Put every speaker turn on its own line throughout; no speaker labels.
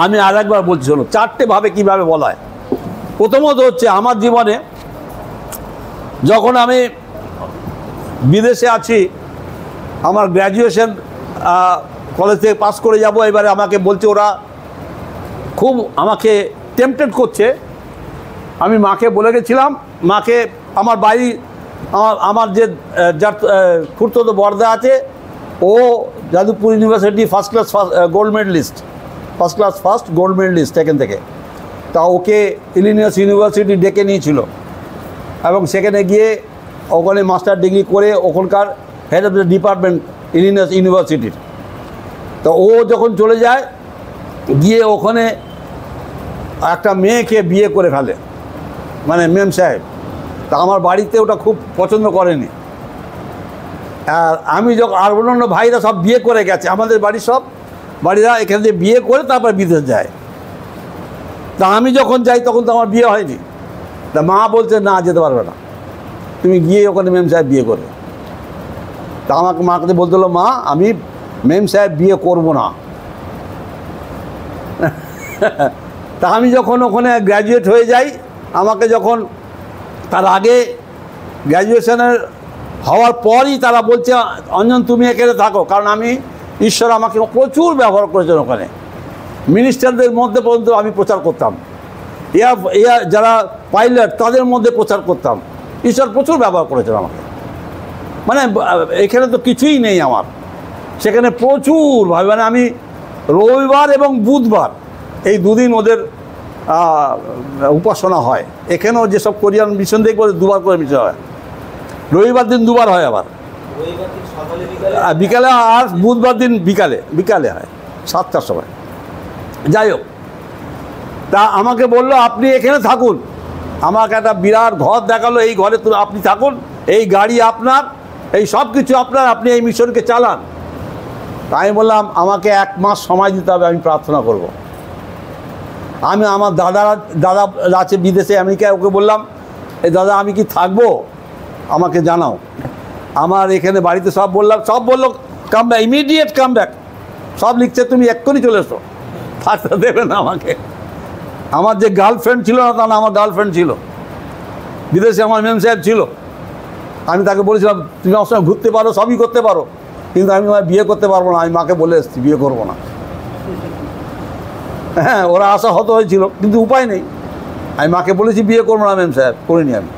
আমি আর একবার বলছি, শোনো, 4টে ভাবে কীভাবে বলা হয়। প্রথমত হচ্ছে আমার জীবনে যখন আমি বিদেশে আছি, আমার গ্র্যাজুয়েশন কলেজ থেকে পাস করে যাব, এবারে আমাকে বলছে, ওরা খুব আমাকে টেম্পটেড করছে। আমি মাকে বলে গেছিলাম, মাকে আমার বাড়ি, আমার যে যার খুড়তো বর্দা আছে, ও Jadavpur university first class gold medalist, first gold medalist এখান থেকে। তা ওকে ইলিনিয়াস ইউনিভার্সিটি ডেকে নিয়েছিল এবং সেখানে গিয়ে ওখানে মাস্টার ডিগ্রি করে ওখানকার হেড অফ দ্য ডিপার্টমেন্ট ইলিনিয়াস ইউনিভার্সিটির। তো ও যখন চলে যায়, গিয়ে ওখানে একটা মেয়েকে বিয়ে করে ফেলে, মানে মেম সাহেব। তা আমার বাড়িতে ওটা খুব পছন্দ করেনি। আর আমি যখন আর অন্যান্য ভাইরা সব বিয়ে করে গেছে, আমাদের বাড়ির সব বাড়িরা এখান থেকে বিয়ে করে তারপর বিদেশ যায়। তা আমি যখন যাই তখন তো আমার বিয়ে হয়নি। তা মা বলছে, না, যেতে পারবে না, তুমি গিয়ে ওখানে মেম সাহেব বিয়ে করবে। তা আমাকে মাকে বলতে হলো, মা, আমি মেম সাহেব বিয়ে করব না। তা আমি যখন ওখানে গ্র্যাজুয়েট হয়ে যাই, আমাকে যখন তার আগে গ্র্যাজুয়েশনের হওয়ার পরই তারা বলছে, অঞ্জন তুমি এখানে থাকো, কারণ আমি ঈশ্বর আমাকে প্রচুর ব্যবহার করেছেন ওখানে। মিনিস্টারদের মধ্যে পর্যন্ত আমি প্রচার করতাম, যারা পাইলট তাদের মধ্যে প্রচার করতাম। ঈশ্বর প্রচুর ব্যবহার করেছেন আমাকে, মানে এখানে তো কিছুই নেই আমার, সেখানে প্রচুর ভাবে, মানে আমি রবিবার এবং বুধবার এই দুদিন ওদের উপাসনা হয়। এখানেও যেসব কোরিয়ান মিশন দেখবো 2বার করে মিশন হয়, রবিবার দিন 2বার হয়, আবার বিকালে, আর বুধবার দিন বিকালে হয় 7টার সময়। যাই হোক, তা আমাকে বললো, আপনি এখানে থাকুন। আমাকে একটা বিরাট ঘর দেখালো, এই ঘরে আপনি থাকুন, এই গাড়ি আপনার, এই সব কিছু আপনার, আপনি এই মিশনকে চালান। আমি বললাম, আমাকে 1 মাস সময় দিতে হবে, আমি প্রার্থনা করব। আমি আমার দাদা আছে বিদেশে, আমেরিকায়, ওকে বললাম, এই দাদা আমি কি থাকবো, আমাকে জানাও। আমার এখানে বাড়িতে সব বললাম, সব বললো come back, immediate come back, সব লিখছে, তুমি এক্ষুনি চলে এসো, থাকতে দেবে না আমাকে। আমার যে গার্লফ্রেন্ড ছিল না, তা না, আমার গার্লফ্রেন্ড ছিল বিদেশে, আমার মেম সাহেব ছিল। আমি তাকে বলেছিলাম, তুমি আমার সঙ্গে ঘুরতে পারো, সবই করতে পারো, কিন্তু আমি তোমার বিয়ে করতে পারবো না। আমি মাকে বলে এসেছি, বিয়ে করবো না। হ্যাঁ, ওরা আশা হত হয়েছিল, কিন্তু উপায় নেই। আমি মাকে বলেছি, বিয়ে করবো না মেম সাহেব, করিনি আমি।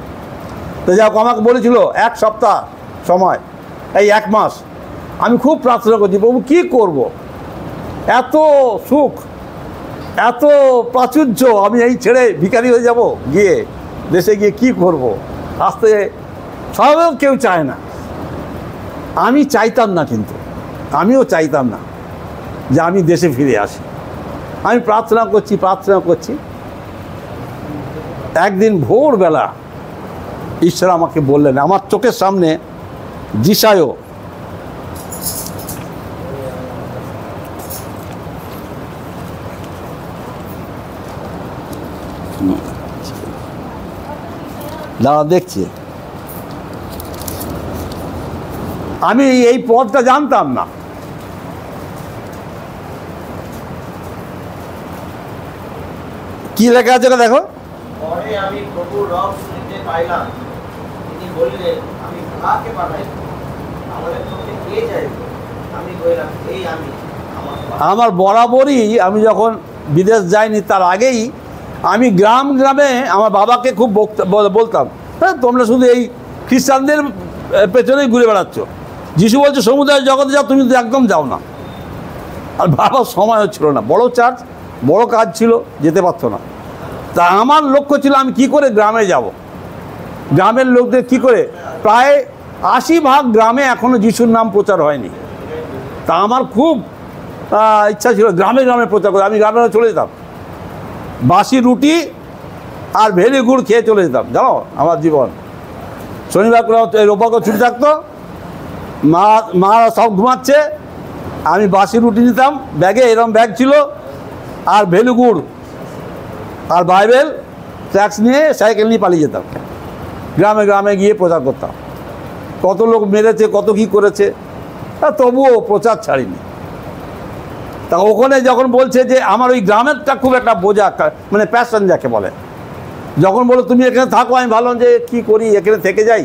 তো যাই হোক, আমাকে বলেছিল 1 সপ্তাহ সময়, এই 1 মাস আমি খুব প্রার্থনা করছি, প্রভু কী করব, এত সুখ, এত প্রাচুর্য, আমি এই ছেড়ে ভিখারি হয়ে যাব, গিয়ে দেশে গিয়ে কি করব। আসতে সবাই কেউ চায় না, আমি চাইতাম না, কিন্তু আমিও চাইতাম না যে আমি দেশে ফিরে আসি। আমি প্রার্থনা করছি। একদিন ভোরবেলা ঈশ্বর আমাকে বললেন, আমার চোখের সামনে যিশায়ও দাঁড়া দেখছি, আমি এই পদটা জানতাম না। কি লেখা আছে দেখো,
পরে আমি প্রভুর রব শুনতে পাইলাম, তিনি বললেন, আমি কাকে পাঠাইব, আমাদের মধ্যে কে যাইবে? আমি কইলাম, এই আমি।
আমার বরাবরই, আমি যখন বিদেশ যাইনি তার আগেই আমি গ্রামে আমার বাবাকে খুব বলতাম, হ্যাঁ, তোমরা শুধু এই খ্রিস্টানদের পেছনেই ঘুরে বেড়াচ্ছ, যিশু বলছে সমুদ্রের জগতে যাও, তুমি তো একদম যাও না। আর বাবার সময় হচ্ছিল না, বড় চার্চ, বড় কাজ ছিল, যেতে পারতো না। তা আমার লক্ষ্য ছিল, আমি কি করে গ্রামে যাব, গ্রামের লোকদের কি করে, প্রায় 80% গ্রামে এখনও যিশুর নাম প্রচার হয়নি। তা আমার খুব ইচ্ছা ছিল গ্রামে প্রচার করে। আমি গ্রামে চলে যেতাম, বাসি রুটি আর ভেলি গুড় খেয়ে চলে যেতাম। জানো, আমার জীবন শনিবার করে রোববার করে ছুটি থাকতো, মা সব ঘুমাচ্ছে, আমি বাসি রুটি নিতাম ব্যাগে, এরকম ব্যাগ ছিল, আর ভেলি গুড় আর বাইবেল ট্যাক্স নিয়ে সাইকেল নিয়ে পালিয়ে যেতাম, গ্রামে গিয়ে প্রচার করতাম। কত লোক মেরেছে, কত কী করেছে, তবুও প্রচার ছাড়িনি। তা ওখানে যখন বলছে যে আমার ওই গ্রামেরটা খুব একটা বোঝা, মানে প্যাশন যাকে বলে, যখন বলো তুমি এখানে থাকো, আমি ভাবলাম যে কী করি, এখানে থেকে যাই।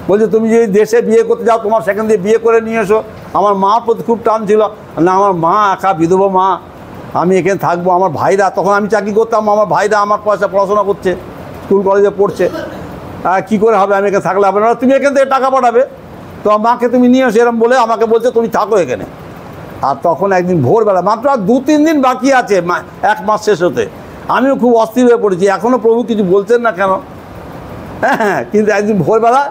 বলছে তুমি যদি দেশে বিয়ে করতে যাও তোমার সেখান দিয়ে বিয়ে করে নিয়ে এসো। আমার মার প্রতি খুব টান ছিল, না আমার মা একা বিধবা মা, আমি এখানে থাকবো। আমার ভাইরা, তখন আমি চাকরি করতাম, আমার ভাইরা আমার পয়সা পড়াশোনা করছে, স্কুল কলেজে পড়ছে, কী করে হবে, আমি এখানে থাকলে হবে না, তুমি এখান থেকে টাকা পাঠাবে, তো মাকে তুমি নিয়ে এসো এরকম বলে আমাকে বলছে তুমি থাকো এখানে। আর তখন একদিন ভোরবেলা, মাত্র আর 2-3 দিন বাকি আছে 1 মাস শেষ হতে, আমিও খুব অস্থির হয়ে পড়েছি, এখনও প্রভু কিছু বলছেন না কেন। হ্যাঁ, কিন্তু একদিন ভোরবেলা,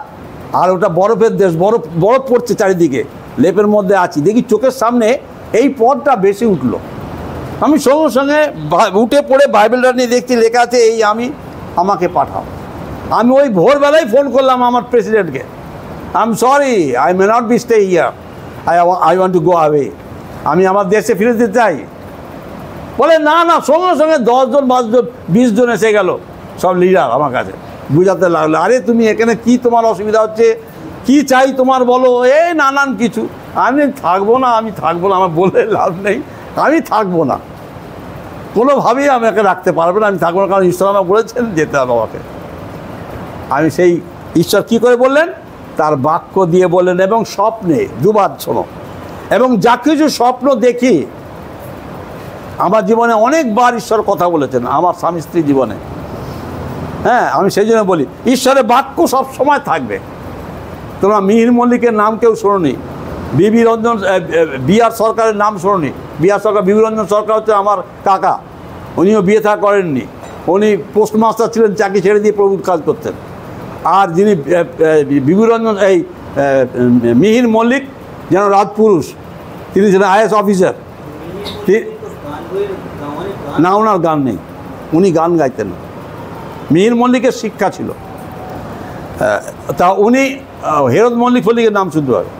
আর ওটা বরফের দেশ, বরফ পড়ছে চারিদিকে, লেপের মধ্যে আছি, দেখি চোখের সামনে এই পদটা বেশি উঠলো। আমি সঙ্গে সঙ্গে উঠে পড়ে বাইবেলটা নিয়ে দেখছি, লেখা আছে এই আমি, আমাকে পাঠাও। আমি ওই ভোরবেলায় ফোন করলাম আমার প্রেসিডেন্টকে, I am sorry, I may not be stay here, I want to go away, আমি আমার দেশে ফিরে যেতে চাই। বলে না না, সঙ্গে সঙ্গে 10 জন 5 জন 20 জন এসে গেল, সব লিডার আমার কাছে বুঝাতে লাগলো, আরে তুমি এখানে কি তোমার অসুবিধা হচ্ছে, কি চাই তোমার বলো, এই নানান কিছু। আমি থাকবো না, আমার বলে লাভ নেই, আমি থাকবো না, কোনোভাবেই আমাকে রাখতে পারবে না, আমি থাকবো না, কারণ ঈশ্বর আমাকে বলেছেন যেতে হবে আমাকে। আমি সেই ঈশ্বর কি করে বললেন, তার বাক্য দিয়ে বললেন, এবং স্বপ্নে 2 বার শোনো, এবং যা কিছু স্বপ্ন দেখি, আমার জীবনে অনেকবার ঈশ্বর কথা বলেছেন, আমার স্বামী স্ত্রী জীবনে। হ্যাঁ, আমি সেই জন্য বলি ঈশ্বরের বাক্য সব সময় থাকবে। তোমরা মিহির মল্লিকের নাম কেউ শোনোনি, বিবি রঞ্জন, বিআর সরকারের নাম শোনোনি। বিআর সরকার, বিবি রঞ্জন সরকার হচ্ছে আমার কাকা, উনিও বিয়ে থা করেননি, উনি পোস্টমাস্টার ছিলেন, চাকরি ছেড়ে দিয়ে প্রভুর কাজ করতেন। আর যিনি বিবি রঞ্জন, এই মিহির মল্লিক যেন রাজপুরুষ, তিনি ছিলেন আইএস অফিসার। না, ওনার গান নেই, উনি গান গাইতেন না, মিহির মল্লিকের শিক্ষা ছিল। তা উনি হেরত মল্লিকের নাম শুনতে হবে,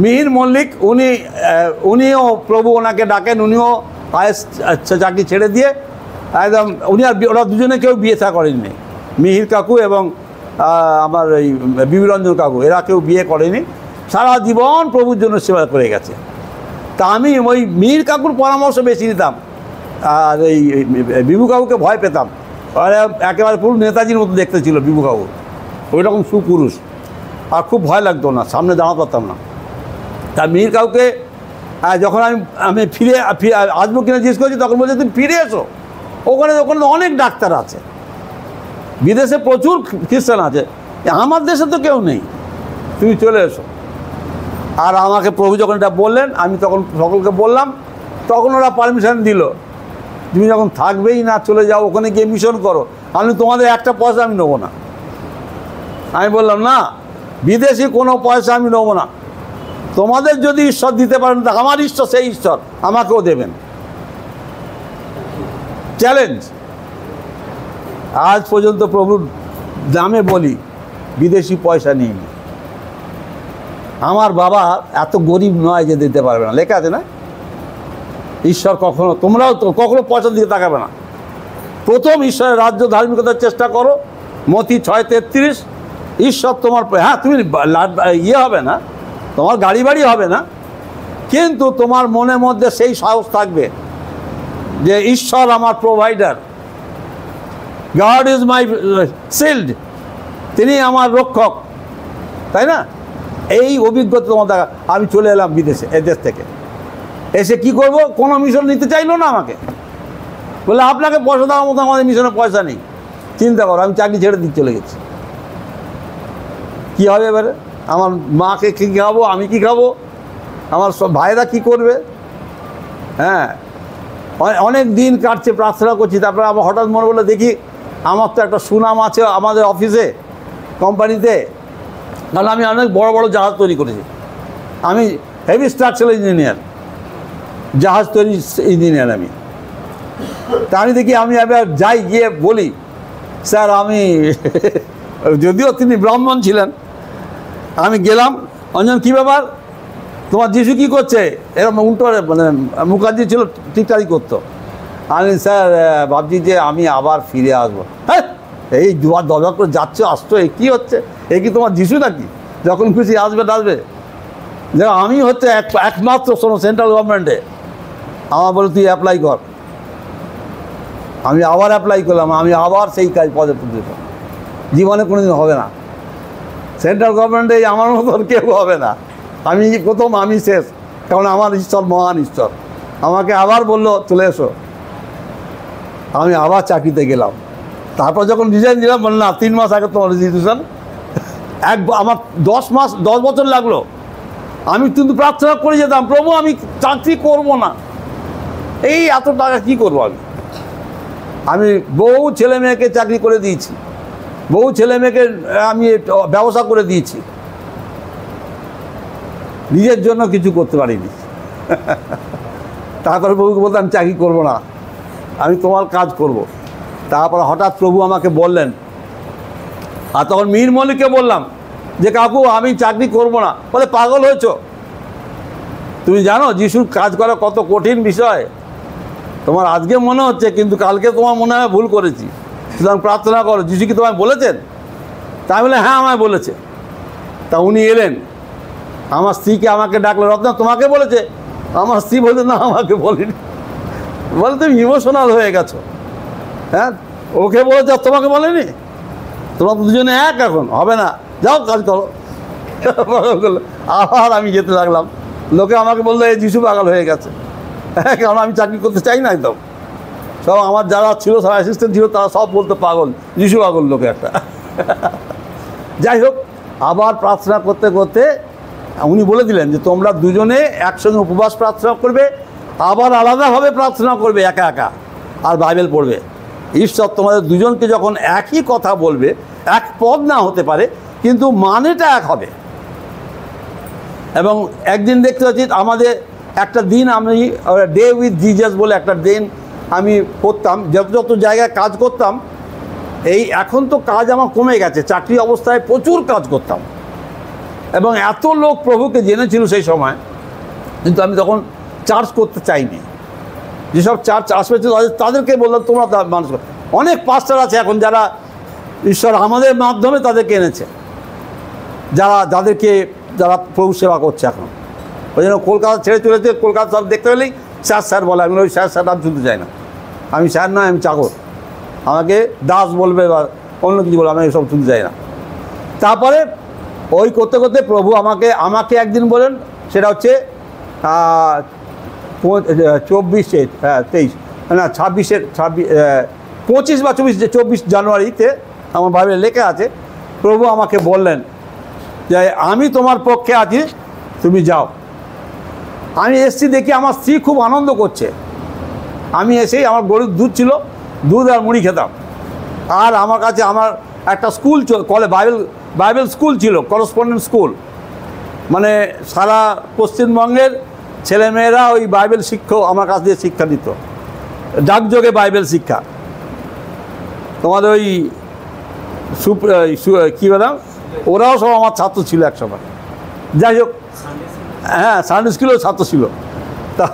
মিহির মল্লিক, উনিও প্রভু ওনাকে ডাকেন, উনিও আইএস চাকরি ছেড়ে দিয়ে একদম, উনি আর ওরা দুজনে কেউ বিয়ে থা করেননি, মিহির কাকু এবং আমার এই বিবিরঞ্জন কাকু, এরা কেউ বিয়ে করেনি, সারা জীবন প্রভুর জন্য সেবা করে গেছে। তা আমি ওই মিহির কাকুর পরামর্শ বেশি নিতাম, আর এই বিভু কাকুকে ভয় পেতাম। একেবারে পুরো নেতাজির মতো দেখতে ছিল বিভু কাকু, ওই রকম সুপুরুষ, আর খুব ভয় লাগতো না, সামনে দাঁড়াতে পারতাম না। তা মিহির কাকুকে যখন আমি ফিরে আসবো কিনা জিজ্ঞেস করছি, তখন বলছে তুমি ফিরে এসো, ওখানে অনেক ডাক্তার আছে, বিদেশে প্রচুর খ্রিস্টান আছে, আমার দেশে তো কেউ নেই, তুমি চলে এসো। আর আমাকে প্রভু যখন এটা বললেন, আমি তখন সকলকে বললাম, তখন ওরা পারমিশন দিল, তুমি যখন থাকবেই না, চলে যাও, ওখানে গিয়ে মিশন করো, আমি তোমাদের একটা পয়সা আমি নেবো না। আমি বললাম না, বিদেশি কোনো পয়সা আমি নেবো না, তোমাদের যদি ঈশ্বর দিতে পারেন, তা আমার ঈশ্বর সেই ঈশ্বর আমাকেও দেবেন, চ্যালেঞ্জ। আজ পর্যন্ত প্রভুর দামে বলি, বিদেশি পয়সা নিইনি। আমার বাবা এত গরিব নয় যে দিতে পারবে না, লেখা আছে না, ঈশ্বর কখনো, তোমরাও তো কখনো পয়সা দিতে তাকাবে না। প্রথম ঈশ্বরের রাজ্য ধার্মিকতার চেষ্টা করো, মতি 6:33, ঈশ্বর তোমার, হ্যাঁ তুমি ইয়ে হবে না, তোমার গাড়ি বাড়ি হবে না, কিন্তু তোমার মনের মধ্যে সেই সাহস থাকবে যে ঈশ্বর আমার provider, god is my shield, তিনি আমার রক্ষক, তাই না? এই অভিজ্ঞতা তোমার দেখা। আমি চলে এলাম বিদেশে, এদেশ থেকে এসে কি করব, কোনো মিশন নিতে চাইলো না আমাকে, বলে আপনাকে পয়সা দেওয়ার মতো আমাদের মিশনে পয়সা নেই। চিন্তা করো, আমি চাকরি ছেড়ে দিয়ে চলে গেছি, কী হবে এবারে? আমার মাকে কী খাবো, আমি কি খাবো, আমার সব ভাইরা কি করবে? হ্যাঁ, অনেক দিন কাটছে, প্রার্থনা করছি, তারপরে আমার হঠাৎ মনে বলে দেখি আমার তো একটা সুনাম আছে আমাদের অফিসে, কোম্পানিতে, কারণ আমি অনেক বড় বড় জাহাজ তৈরি করেছি, আমি হেভি স্ট্রাকচারাল ইঞ্জিনিয়ার, জাহাজ তৈরি ইঞ্জিনিয়ার আমি। তা আমি দেখি, আমি এবার যাই, গিয়ে বলি, স্যার আমি যদিও তিনি ব্রাহ্মণ ছিলেন, আমি গেলাম, অঞ্জন কী ব্যাপার, তোমার যিশু কী করছে, এরকম উল্টো, মানে মুখার্জি ছিল ঠিকঠাকই করতো। আমি স্যার ভাবছি যে আমি আবার ফিরে আসবো। হ্যাঁ, এই দুবার দরজা করে যাচ্ছ আসছো, এ কী হচ্ছে, এ কি তোমার যিশু নাকি, যখন খুশি আসবে আসবে? যে আমি হচ্ছে একমাত্র শোনো সেন্ট্রাল গভর্নমেন্টে, আমার বলে তুই অ্যাপ্লাই কর। আমি আবার অ্যাপ্লাই করলাম, আমি আবার সেই কাজ পদে পদে জীবনে কোনোদিন হবে না। সেন্ট্রাল গভর্নমেন্টে আমার মতন কেউ হবে না, আমি প্রথম, আমি শেষ। কারণ আমার ঈশ্বর মহান ঈশ্বর। আমাকে আবার বললো চলে এসো, আমি আবার চাকরিতে গেলাম। তারপর যখন রিজাইন দিলাম, বললাম না 3 মাস আগে তোমার রেজিস্ট্রেশন। আমার 10 বছর লাগলো। আমি কিন্তু প্রার্থনা করে যেতাম, প্রভু আমি চাকরি করব না, এই এত টাকা কী করবো আমি বহু ছেলে মেয়েকে চাকরি করে দিয়েছি, বহু ছেলে মেয়েকে আমি ব্যবসা করে দিয়েছি, নিজের জন্য কিছু করতে পারিনি। তারপরে প্রভুকে বলতাম আমি চাকরি করবো না, আমি তোমার কাজ করব। তারপর হঠাৎ প্রভু আমাকে বললেন, আর তখন মীর মল্লিককে বললাম যে কাকু আমি চাকরি করব না। বলে পাগল হয়েছ, তুমি জানো যিশুর কাজ করা কত কঠিন বিষয়। তোমার আজকে মনে হচ্ছে, কিন্তু কালকে তোমার মনে হয় ভুল করেছি, সুতরাং প্রার্থনা করো। যিশু কি তোমায় বলেছেন? তাই বলে হ্যাঁ আমায় বলেছে। তা উনি এলেন, আমার স্ত্রীকে আমাকে ডাকলো, রত্না তোমাকে বলেছে? আমার স্ত্রী বলছে না আমাকে বলিনি। বলে তুমি ইমোশনাল হয়ে গেছো, হ্যাঁ ওকে বলেছে আর তোমাকে বলেনি? তোমরা দুজনে এক, এখন হবে না, যাও কাজ করো। আবার আমি যেতে লাগলাম। লোকে আমাকে বললো এই যিশু পাগল হয়ে গেছে, কারণ আমি চাকরি করতে চাই না একদম। সব আমার যারা ছিল, সব অ্যাসিস্ট্যান্ট ছিল, তারা সব বলতো পাগল, যিশু পাগল লোকে একটা। যাই হোক, আবার প্রার্থনা করতে করতে উনি বলে দিলেন যে তোমরা দুজনে একসঙ্গে উপবাস প্রার্থনা করবে, আবার আলাদাভাবে প্রার্থনা করবে একা একা, আর বাইবেল পড়বে। ঈশ্বর তোমাদের দুজনকে যখন একই কথা বলবে, এক পদ না হতে পারে, কিন্তু মানেটা এক হবে। এবং একদিন দেখতে পাচ্ছি আমাদের একটা দিন, আমি ডে উইথ জিজাস বলে একটা দিন আমি করতাম, যত জায়গায় কাজ করতাম। এই এখন তো কাজ আমার কমে গেছে, চাকরি অবস্থায় প্রচুর কাজ করতাম, এবং এত লোক প্রভুকে জেনেছিল সেই সময়, কিন্তু আমি তখন চার্জ করতে চাইনি। যেসব চার্চ আসবে তাদেরকে বললাম তোমরা মানুষ। অনেক পাস্টার আছে এখন যারা ঈশ্বর আমাদের মাধ্যমে তাদেরকে এনেছে, যারা প্রভু সেবা করছে এখন। ওই জন্য কলকাতা ছেড়ে চলেছে, কলকাতা সব দেখতে পেলেই স্যার স্যার বলে। আমি ওই স্যার আমি শুনতে চাই না, আমি স্যার নয়, আমি চাকর। আমাকে দাস বলবে বা অন্য কিছু বলবে, আমি এসব শুনতে চাই না। তারপরে ওই করতে করতে প্রভু আমাকে একদিন বলেন, সেটা হচ্ছে 25 বা 24 জানুয়ারিতে আমার বাইবেলে লেখা আছে, প্রভু আমাকে বললেন যে আমি তোমার পক্ষে আছি, তুমি যাও। আমি এসছি, দেখি আমার স্ত্রী খুব আনন্দ করছে। আমি এসেই, আমার গরুর দুধ ছিল, দুধ আর মুড়ি খেতাম। আর আমার কাছে আমার একটা স্কুল বাইবেল স্কুল ছিল, করসপন্ডেন্ট স্কুল, মানে সারা পশ্চিমবঙ্গের ছেলেমেয়েরা ওই বাইবেল শিক্ষক আমার কাছ দিয়ে শিক্ষা দিত, ডাকযোগে বাইবেল শিক্ষা। তোমাদের ওই কী বললাম, ওরাও সব আমার ছাত্র ছিল একসময়। যাই হোক, হ্যাঁ সানডে স্কুলেও ছাত্র ছিল। তা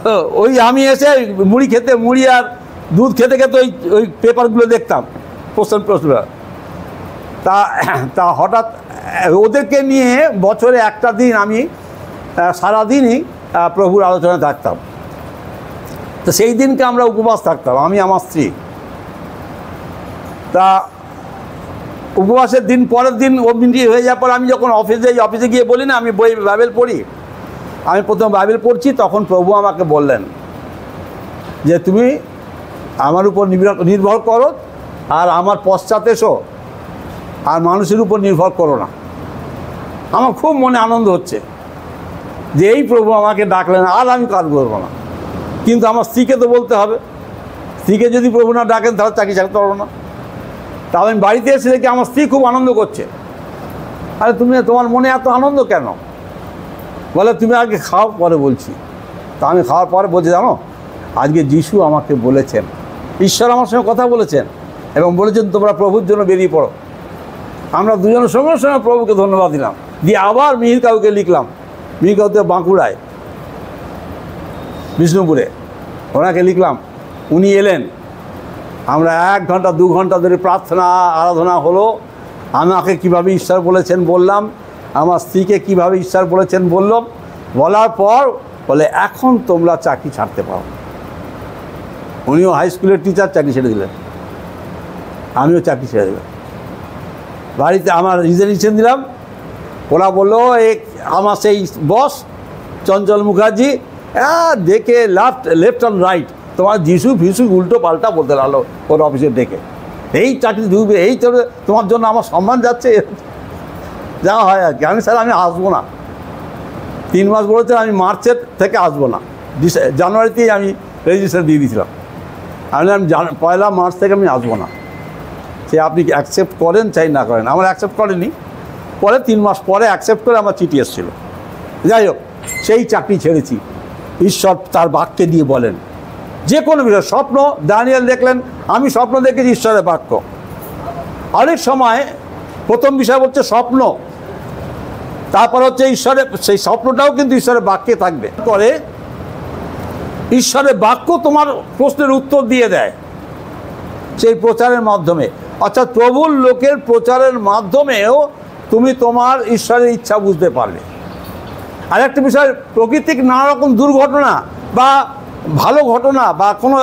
ওই আমি এসে মুড়ি আর দুধ খেতে খেতে ওই পেপারগুলো দেখতাম, প্রশ্ন তা হঠাৎ ওদেরকে নিয়ে বছরে একটা দিন আমি সারাদিনই প্রভুর আলোচনায় থাকতাম। তো সেই দিনকে আমরা উপবাস থাকতাম, আমি আমার স্ত্রী। তা উপবাসের দিন, পরের দিন অগ্নি হয়ে যাওয়ার পর আমি যখন অফিসে গিয়ে বলি না আমি বাইবেল পড়ি, আমি প্রথম বাইবেল পড়ছি, তখন প্রভু আমাকে বললেন যে তুমি আমার উপর নির্ভর করো, আর আমার পশ্চাৎ এসো, আর মানুষের উপর নির্ভর করো না। আমার খুব মনে আনন্দ হচ্ছে যে এই প্রভু আমাকে ডাকলেন, আর আমি কাজ করবো না। কিন্তু আমার স্ত্রীকে তো বলতে হবে, স্ত্রীকে যদি প্রভু না ডাকেন তাহলে চাকরি ছাড়তে পারবো না। তাহলে আমি বাড়িতে এসে দেখি আমার স্ত্রী খুব আনন্দ করছে। আরে তোমার মনে এত আনন্দ কেন? বলে তুমি আগে খাও, পরে বলছি। তা আমি খাওয়ার পরে বলছি, জানো আজকে যিশু আমাকে বলেছেন, ঈশ্বর আমার সঙ্গে কথা বলেছেন, এবং বলেছেন তোমরা প্রভুর জন্য বেরিয়ে পড়ো। আমরা দুজনের সঙ্গে সঙ্গে প্রভুকে ধন্যবাদ দিলাম, দিয়ে আবার মিহির কাউকে লিখলাম, মিহির কাউকে বাঁকুড়ায়, বিষ্ণুপুরে, ওনাকে লিখলাম। উনি এলেন, আমরা 1 ঘন্টা 2 ঘন্টা ধরে প্রার্থনা আরাধনা হলো। আমাকে কীভাবে ঈশ্বর বলেছেন বললাম, আমার স্ত্রীকে কীভাবে ঈশ্বর বলেছেন বললাম, বলার পর বলে এখন তোমরা চাকরি ছাড়তে পারো। উনিও হাই স্কুলের টিচার, চাকরি ছেড়ে দিলেন, আমিও চাকরি ছেড়ে দিলাম। বাড়িতে আমার রিজার্ভেশন দিলাম, ওরা বললো আমার সেই বস চঞ্চল মুখার্জি দেখে লেফট অ্যান্ড রাইট তোমার যিশু ফিসু উল্টো পাল্টা বলতে লাগলো ওর অফিসে ডেকে, এই চাকরি ঢুকবে, এই চলবে, তোমার জন্য আমার সম্মান যাচ্ছে, যা হয় আর কি। আমি স্যার আমি আসবো না, 3 মাস বলেছেন, আমি মার্চের থেকে আসবো না, জানুয়ারিতেই আমি রেজিস্ট্রেশন দিয়ে দিয়েছিলাম। আমি পয়লা মার্চ থেকে আমি আসবো না, সে আপনি অ্যাকসেপ্ট করেন চাই না করেন। আমার অ্যাকসেপ্ট করেনি, পরে 3 মাস পরে অ্যাকসেপ্ট করে আমার চিঠি এসেছিলো। যাই হোক, সেই চাকরি ছেড়েছি। ঈশ্বর তার বাক্যে দিয়ে বলেন যে কোনো বিষয়। স্বপ্ন দানিয়েল দেখলেন, আমি স্বপ্ন দেখেছি, ঈশ্বরের বাক্য। অনেক সময় প্রথম বিষয় হচ্ছে স্বপ্ন, তারপর হচ্ছে ঈশ্বরের, সেই স্বপ্নটাও কিন্তু ঈশ্বরের বাক্যে থাকবে। করে ঈশ্বরের বাক্য তোমার প্রশ্নের উত্তর দিয়ে দেয় সেই প্রচারের মাধ্যমে, অর্থাৎ প্রভুর লোকের প্রচারের মাধ্যমেও তুমি তোমার ঈশ্বরের ইচ্ছা বুঝতে পারবে। আর একটা বিষয়, প্রকৃতিক নানা রকম দুর্ঘটনা বা ভালো ঘটনা বা কোনো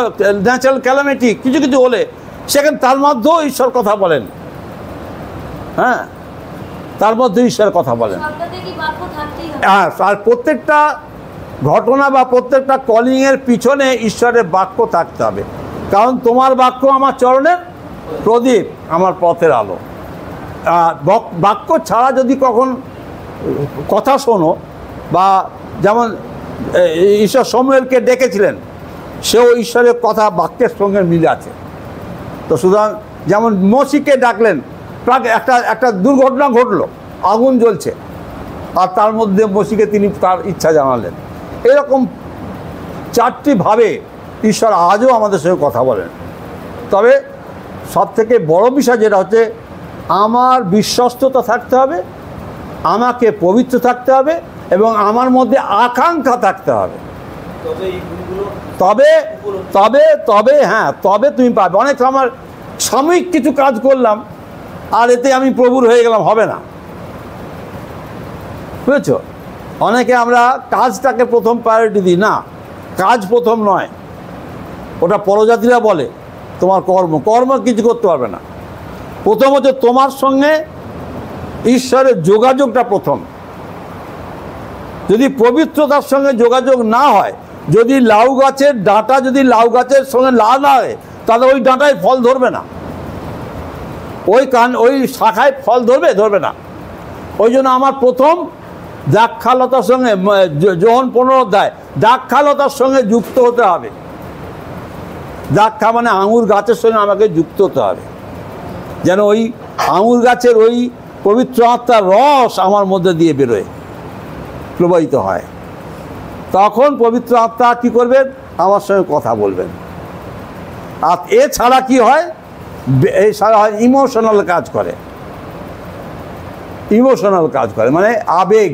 ন্যাচারাল ক্যালামিটি কিছু কিছু হলে সেখানে তার মধ্যেও ঈশ্বর কথা বলেন। হ্যাঁ, তার মধ্যে ঈশ্বর কথা বলেন। হ্যাঁ, আর প্রত্যেকটা ঘটনা বা প্রত্যেকটা কলিংয়ের পিছনে ঈশ্বরের বাক্য থাকতে হবে। কারণ তোমার বাক্য আমার চরণের প্রদীপ, আমার পথের আলো। বাক্য ছাড়া যদি কখন কথা শোনো, বা যেমন ঈশ্বর শমূয়েলকে ডেকেছিলেন, সেও ঈশ্বরের কথা বাক্যের সঙ্গে মিলে আছে। তো সুতরাং যেমন মোশিকে ডাকলেন, একটা দুর্ঘটনা ঘটলো, আগুন জ্বলছে, আর তার মধ্যে মোশিকে তিনি তার ইচ্ছা জানালেন। এরকম 4টি ভাবে ঈশ্বর আজও আমাদের সঙ্গে কথা বলেন। তবে সবথেকে বড় বিষয় যেটা হচ্ছে, আমার বিশ্বস্ততা থাকতে হবে, আমাকে পবিত্র থাকতে হবে, এবং আমার মধ্যে আকাঙ্ক্ষা থাকতে হবে। তবে তবে তবে হ্যাঁ, তবে তুমি পাবে। অনেক আমার সাময়িক কিছু কাজ করলাম আর এতে আমি প্রভুর হয়ে গেলাম, হবে না, বুঝেছ? অনেকে আমরা কাজটাকে প্রথম প্রায়োরিটি দিই না, কাজ প্রথম নয়, ওটা পরজাতিরা বলে তোমার কর্ম কিছু করতে পারবে না। প্রথম হচ্ছে তোমার সঙ্গে ঈশ্বরের যোগাযোগটা প্রথম। যদি পবিত্রতার সঙ্গে যোগাযোগ না হয়, যদি লাউ গাছের ডাঁটা যদি লাউ গাছের সঙ্গে না হয়, তাহলে ওই ডাঁটায় ফল ধরবে না, ওই শাখায় ফল ধরবে না। ওই জন্য আমার প্রথম দ্রাক্ষালতার সঙ্গে, যোহন 15 অধ্যায়, দ্রাক্ষালতার সঙ্গে যুক্ত হতে হবে। দ্রাক্ষা মানে আঙুর গাছের সঙ্গে আমাকে যুক্ত হতে হবে, যেন ওই আঙুর গাছের ওই পবিত্র আত্মার রস আমার মধ্যে দিয়ে বেরোয়, প্রবাহিত হয়। তখন পবিত্র আত্মা কী করবেন? আমার সঙ্গে কথা বলবেন। আর এছাড়া কি হয়? এছাড়া হয় ইমোশনাল কাজ করে। ইমোশনাল কাজ করে মানে আবেগ।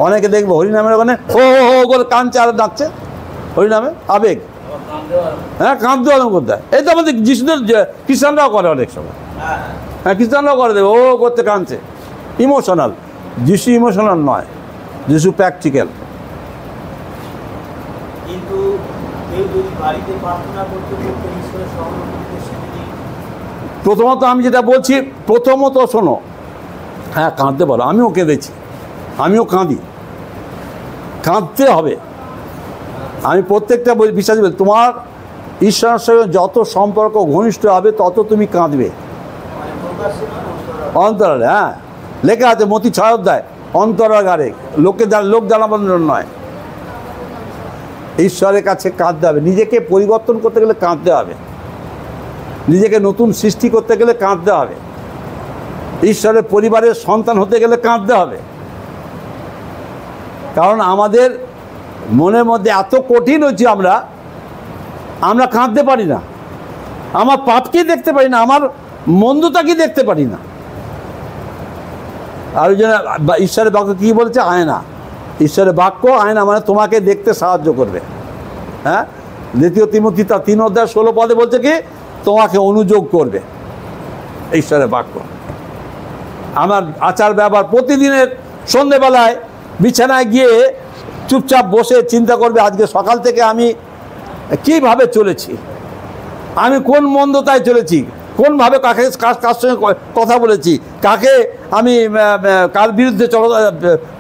অনেকে দেখবো হরিনামের ওখানে হো হো করে কাঁদছে আর ডাকছে, হরিনামে আবেগ। হ্যাঁ, কাঁদতে আরম্ভ করতে হয়। এই তো আমাদের যিশুদের খ্রিস্টানরাও করে অনেক সময়। হ্যাঁ, খ্রিস্টানরাও করে দেবে, ও করতে কাঁদছে, ইমোশনাল। যিশু ইমোশনাল নয়, যিশু প্র্যাকটিক্যাল।
কিন্তু কেউ যদি বাড়িতে প্রার্থনা করতে করতে ঈশ্বরের সহযোগিতা শিখে,
প্রথমত আমি যেটা বলছি, প্রথমত শোনো, হ্যাঁ কাঁদতে পারো, আমিও কেঁদেছি, আমিও কাঁদি, কাঁদতে হবে। আমি প্রত্যেকটা বিশ্বাস করি, তোমার ঈশ্বরের সঙ্গে যত সম্পর্ক ঘনিষ্ঠ হবে তত তুমি কাঁদবে অন্তরালে। হ্যাঁ, লেখা আছে মতি 6 অধ্যায়, অন্তরাগারে, লোক জানাবার নয়, ঈশ্বরের কাছে কাঁদতে হবে। নিজেকে পরিবর্তন করতে গেলে কাঁদতে হবে, নিজেকে নতুন সৃষ্টি করতে গেলে কাঁদতে হবে, ঈশ্বরের পরিবারের সন্তান হতে গেলে কাঁদতে হবে। কারণ আমাদের মনের মধ্যে এত কঠিন হচ্ছে, আমরা কাঁদতে পারি না, আমার পাপকেই দেখতে পারি না, আমার মন্দতাকেই দেখতে পারি না। আর ওই জন্য ঈশ্বরের বাক্য কী বলছে? আয়না। ঈশ্বরের বাক্য আয়না, মানে তোমাকে দেখতে সাহায্য করবে। হ্যাঁ, 2 তিমোথী 3 অধ্যায় 16 পদে বলছে কি? তোমাকে অনুযোগ করবে ঈশ্বরের বাক্য। আমার আচার ব্যবহার, প্রতিদিনের সন্ধেবেলায় বিছানায় গিয়ে চুপচাপ বসে চিন্তা করবে আজকে সকাল থেকে আমি কীভাবে চলেছি, আমি কোন মন্দতায় চলেছি, কোনভাবে কাকে কার সঙ্গে কথা বলেছি, কাকে আমি কার বিরুদ্ধে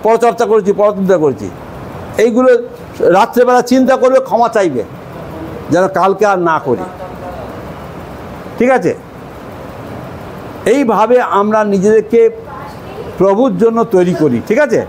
পরচর্চা করেছি, পরচিন্তা করেছি। এইগুলো রাত্রেবেলা চিন্তা করবে, ক্ষমা চাইবে যেন কালকে আর না করি। ঠিক আছে? এইভাবে আমরা নিজেদেরকে প্রভুর জন্য তৈরি করি। ঠিক আছে?